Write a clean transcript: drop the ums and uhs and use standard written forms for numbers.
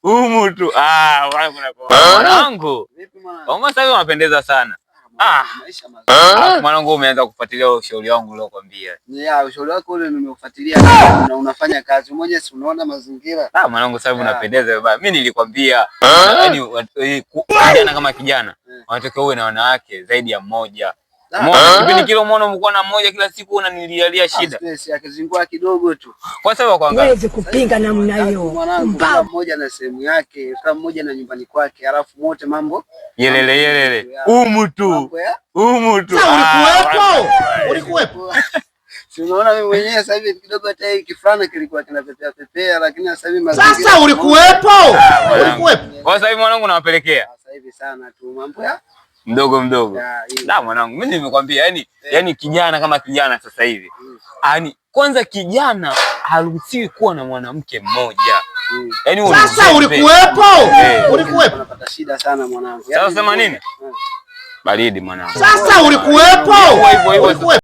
Humu tu. Mwanangu. Kama sasa hivi unapendeza sana. Mwanangu umeanza kufuatilia ushauri wangu uliokuambia. Ushauri wako ule nimeufuatilia na unafanya kazi. Mmoja si unaona mazingira. Mwanangu sasa hivi unapendeza baba. Mimi nilikwambia kijana kama kijana wanatakiwa uwe na wanawake zaidi ya mmoja. Kipindi kile umeona umekuwa na mmoja kila siku unanilialia shida. Stress akizingua kidogo tu. Kwa sababu kuangalia huwezi kupinga namna hiyo. Kila mmoja na sehemu yake, kila mmoja na nyumbani kwake, alafu wote mambo yelele. Humu tu. Ulikuwepo? Si unaona mimi mwenyewe sasa hivi kidogo hata hii kifrana kilikuwa kinapepea lakini sasa hivi mazingira. Sasa ulikuwepo? Kwa sasa hivi mwanangu nawapelekea. Sasa hivi sana tu mambo ya mdogo. Mwanangu mimi nimekwambia yani kijana kama kijana sasa hivi. Kwanza kijana haruhusiwi kuwa na mwanamke mmoja. Sasa ulikuwepo? Unapata shida sana mwanangu. Sasa sema nini? Baridi mwanangu. Sasa ulikuwepo? Hivyo.